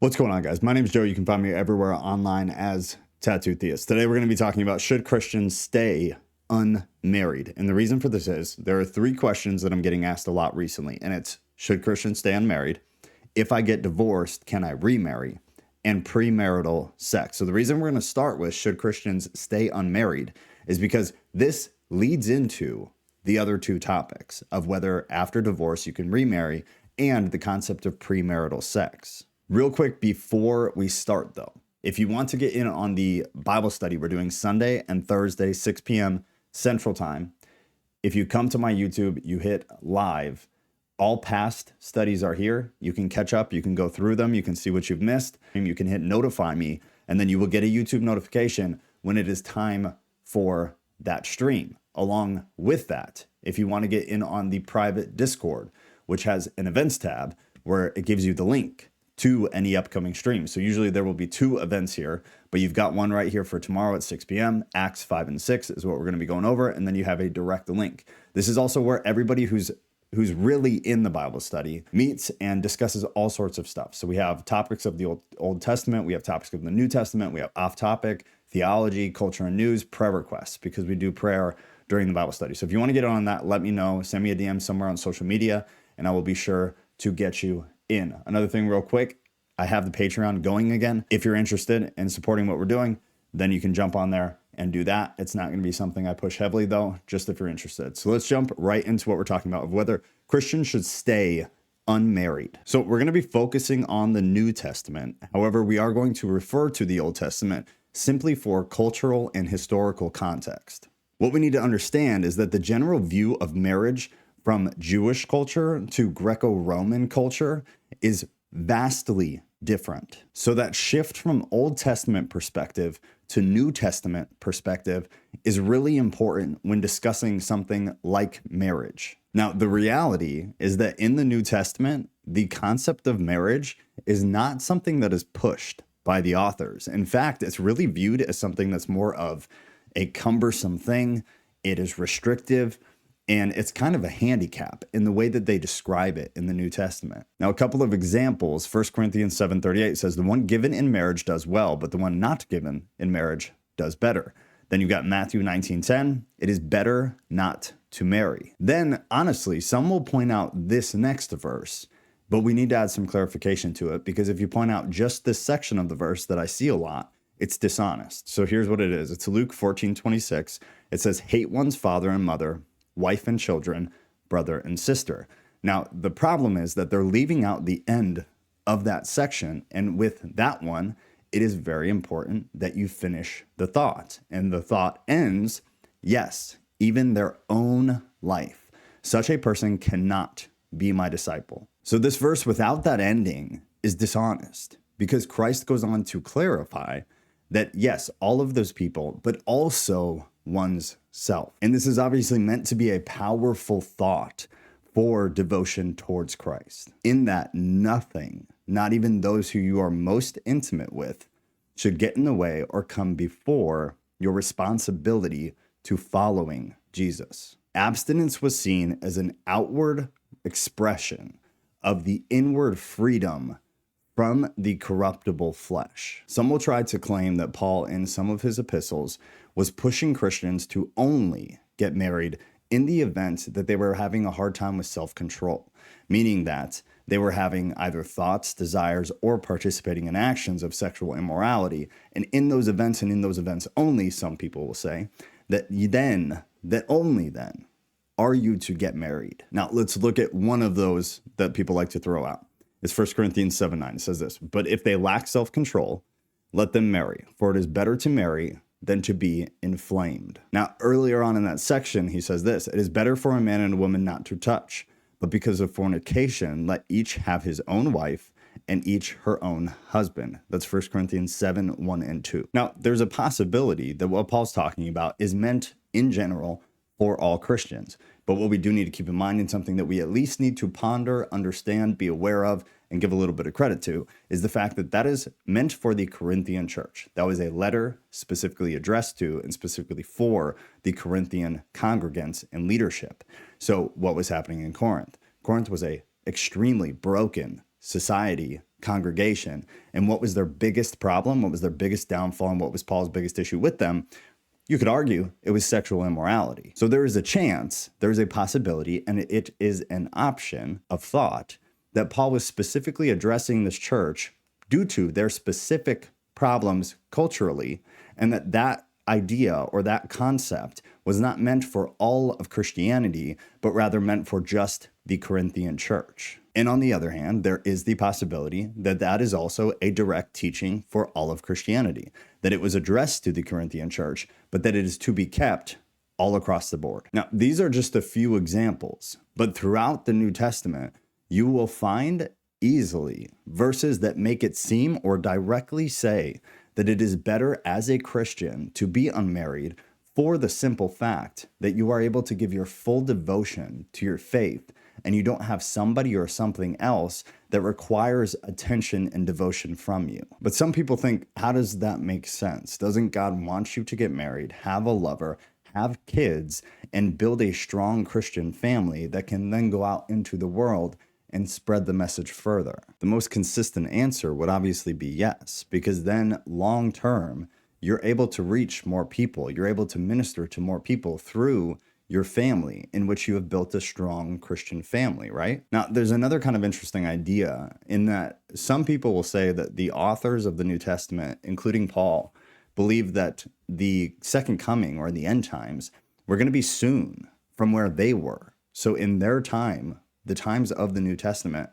What's going on, guys? My name is Joe. You can find me everywhere online as Tattoo Theist. Today, we're going to be talking about should Christians stay unmarried? And the reason for this is there are three questions that I'm getting asked a lot recently. And it's, should Christians stay unmarried? If I get divorced, can I remarry? And premarital sex. So the reason we're going to start with should Christians stay unmarried is because this leads into the other two topics of whether after divorce you can remarry and the concept of premarital sex. Real quick before we start though, if you want to get in on the Bible study we're doing Sunday and Thursday, 6 p.m. Central Time, if you come to my YouTube, you hit live, all past studies are here. You can catch up, you can go through them, you can see what you've missed, and you can hit notify me, and then you will get a YouTube notification when it is time for that stream. Along with that, if you want to get in on the private Discord, which has an events tab where it gives you the link to any upcoming streams. So usually there will be two events here, but you've got one right here for tomorrow at 6 p.m. Acts 5 and 6 is what we're going to be going over. And then you have a direct link. This is also where everybody who's really in the Bible study meets and discusses all sorts of stuff. So we have topics of the Old Testament. We have topics of the New Testament. We have off topic, theology, culture and news, prayer requests, because we do prayer during the Bible study. So if you want to get on that, let me know. Send me a DM somewhere on social media and I will be sure to get you in. Another thing real quick, I have the Patreon going again. If you're interested in supporting what we're doing, then you can jump on there and do that. It's not going to be something I push heavily though, just if you're interested. So let's jump right into what we're talking about of whether Christians should stay unmarried. So we're going to be focusing on the New Testament. However, we are going to refer to the Old Testament simply for cultural and historical context. What we need to understand is that the general view of marriage from Jewish culture to Greco-Roman culture is vastly different. So that shift from Old Testament perspective to New Testament perspective is really important when discussing something like marriage. Now, the reality is that in the New Testament, the concept of marriage is not something that is pushed by the authors. In fact, it's really viewed as something that's more of a cumbersome thing. It is restrictive. And it's kind of a handicap in the way that they describe it in the New Testament. Now, a couple of examples. 1 Corinthians 7:38 says, the one given in marriage does well, but the one not given in marriage does better. Then you've got Matthew 19:10. It is better not to marry. Then, honestly, some will point out this next verse, but we need to add some clarification to it because if you point out just this section of the verse that I see a lot, it's dishonest. So here's what it is. It's Luke 14:26. It says, hate one's father and mother, wife and children, brother and sister. Now, the problem is that they're leaving out the end of that section. And with that one, it is very important that you finish the thought. And the thought ends, yes, even their own life. Such a person cannot be my disciple. So this verse without that ending is dishonest because Christ goes on to clarify that, yes, all of those people, but also one's self. And this is obviously meant to be a powerful thought for devotion towards Christ, in that nothing, not even those who you are most intimate with, should get in the way or come before your responsibility to following Jesus. Abstinence was seen as an outward expression of the inward freedom from the corruptible flesh. Some will try to claim that Paul, in some of his epistles, was pushing Christians to only get married in the event that they were having a hard time with self-control, meaning that they were having either thoughts, desires, or participating in actions of sexual immorality. And in those events and in those events only, some people will say, that only then are you to get married. Now, let's look at one of those that people like to throw out. It's 1 Corinthians 7:9. It says this, but if they lack self-control, let them marry, for it is better to marry than to be inflamed. Now, earlier on in that section, he says this, it is better for a man and a woman not to touch, but because of fornication, let each have his own wife and each her own husband. That's 1 Corinthians 7:1 and 2. Now, there's a possibility that what Paul's talking about is meant in general for all Christians. But what we do need to keep in mind, and something that we at least need to ponder, understand, be aware of, and give a little bit of credit to, is the fact that that is meant for the Corinthian church. That was a letter specifically addressed to and specifically for the Corinthian congregants and leadership. So what was happening in Corinth? Corinth was a extremely broken society congregation. And what was their biggest problem? What was their biggest downfall? And what was Paul's biggest issue with them? You could argue it was sexual immorality. So there is a chance, there is a possibility, and it is an option of thought that Paul was specifically addressing this church due to their specific problems culturally, and that idea or that concept was not meant for all of Christianity, but rather meant for just the Corinthian church. And on the other hand, there is the possibility that that is also a direct teaching for all of Christianity, that it was addressed to the Corinthian church, but that it is to be kept all across the board. Now, these are just a few examples, but throughout the New Testament, you will find easily verses that make it seem or directly say that it is better as a Christian to be unmarried for the simple fact that you are able to give your full devotion to your faith and you don't have somebody or something else that requires attention and devotion from you. But some people think, how does that make sense? Doesn't God want you to get married, have a lover, have kids, and build a strong Christian family that can then go out into the world and spread the message further? The most consistent answer would obviously be yes, because then long term, you're able to reach more people. You're able to minister to more people through your family in which you have built a strong Christian family, right? Now, there's another kind of interesting idea in that some people will say that the authors of the New Testament, including Paul, believe that the second coming or the end times were going to be soon from where they were. So in their time, the times of the New Testament,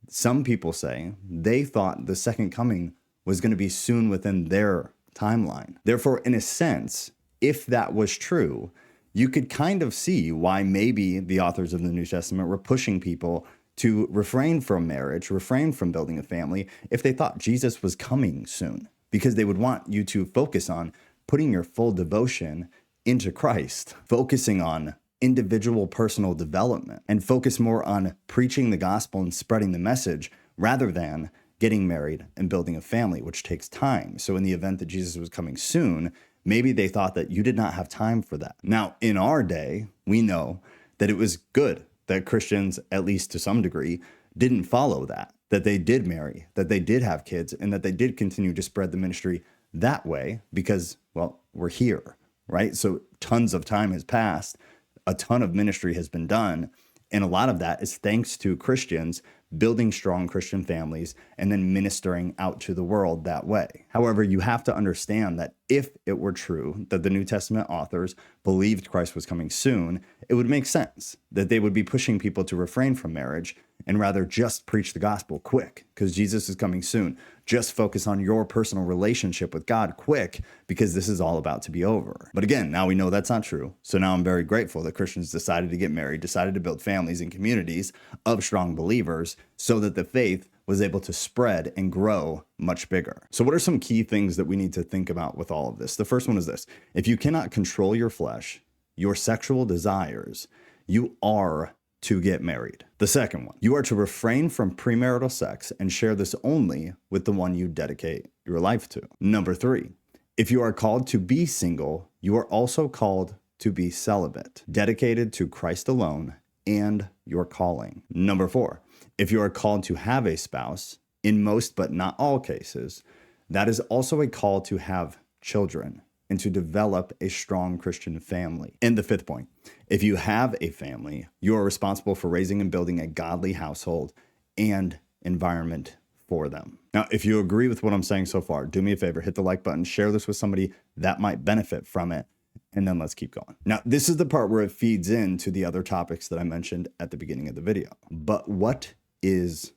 some people say they thought the second coming was going to be soon within their timeline. Therefore, in a sense, if that was true, you could kind of see why maybe the authors of the New Testament were pushing people to refrain from marriage, refrain from building a family, if they thought Jesus was coming soon, because they would want you to focus on putting your full devotion into Christ, focusing on individual personal development, and focus more on preaching the gospel and spreading the message rather than getting married and building a family, which takes time. So in the event that Jesus was coming soon, maybe they thought that you did not have time for that. Now, in our day, we know that it was good that Christians, at least to some degree, didn't follow that they did marry, that they did have kids, and that they did continue to spread the ministry that way because, well, we're here, right? So tons of time has passed. A ton of ministry has been done. And a lot of that is thanks to Christians building strong Christian families and then ministering out to the world that way. However, you have to understand that if it were true that the New Testament authors believed Christ was coming soon, it would make sense that they would be pushing people to refrain from marriage and rather just preach the gospel quick because Jesus is coming soon. Just focus on your personal relationship with God quick because this is all about to be over. But again, now we know that's not true. So now I'm very grateful that Christians decided to get married, decided to build families and communities of strong believers so that the faith was able to spread and grow much bigger. So what are some key things that we need to think about with all of this? The first one is this: if you cannot control your flesh, your sexual desires, you are to get married. The second one, you are to refrain from premarital sex and share this only with the one you dedicate your life to. Number 3, if you are called to be single, you are also called to be celibate, dedicated to Christ alone and your calling. Number 4, if you are called to have a spouse, in most but not all cases, that is also a call to have children and to develop a strong Christian family. And the 5th point, if you have a family, you are responsible for raising and building a godly household and environment for them. Now, if you agree with what I'm saying so far, do me a favor, hit the like button, share this with somebody that might benefit from it, and then let's keep going. Now, this is the part where it feeds into the other topics that I mentioned at the beginning of the video. But what is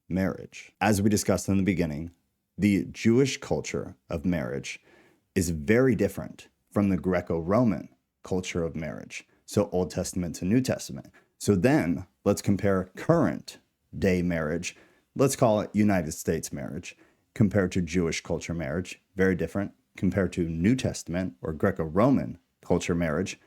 marriage? As we discussed in the beginning, the Jewish culture of marriage is very different from the Greco-Roman culture of marriage. So Old Testament to New Testament. So then let's compare current day marriage. Let's call it United States marriage compared to Jewish culture marriage. Very different. Compared to New Testament or Greco-Roman culture marriage.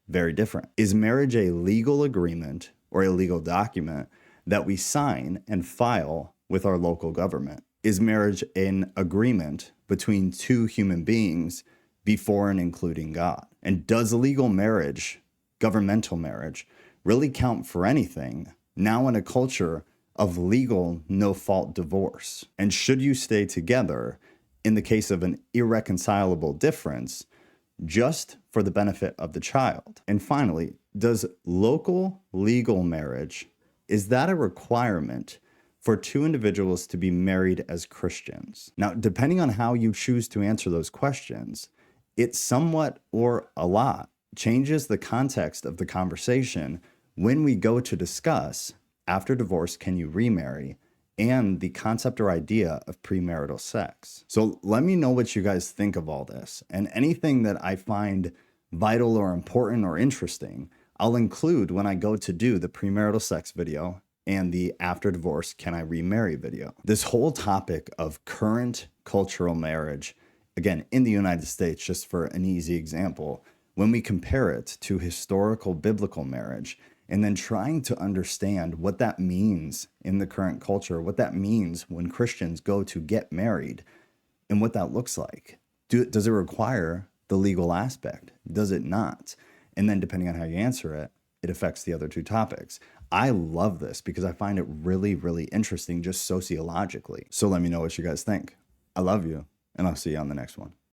Very different. Is marriage a legal agreement or a legal document that we sign and file with our local government? Is marriage an agreement between two human beings before and including God? And does legal marriage, governmental marriage, really count for anything now in a culture of legal no-fault divorce? And should you stay together in the case of an irreconcilable difference just for the benefit of the child? And finally, does local legal marriage, is that a requirement for two individuals to be married as Christians? Now, depending on how you choose to answer those questions, it somewhat or a lot changes the context of the conversation when we go to discuss, after divorce, can you remarry, and the concept or idea of premarital sex. So let me know what you guys think of all this, and anything that I find vital or important or interesting, I'll include when I go to do the premarital sex video and the after divorce, can I remarry video. This whole topic of current cultural marriage, again, in the United States, just for an easy example, when we compare it to historical biblical marriage, and then trying to understand what that means in the current culture, what that means when Christians go to get married, and what that looks like. Does it require the legal aspect? Does it not? And then depending on how you answer it, it affects the other two topics. I love this because I find it really, really interesting just sociologically. So let me know what you guys think. I love you, and I'll see you on the next one.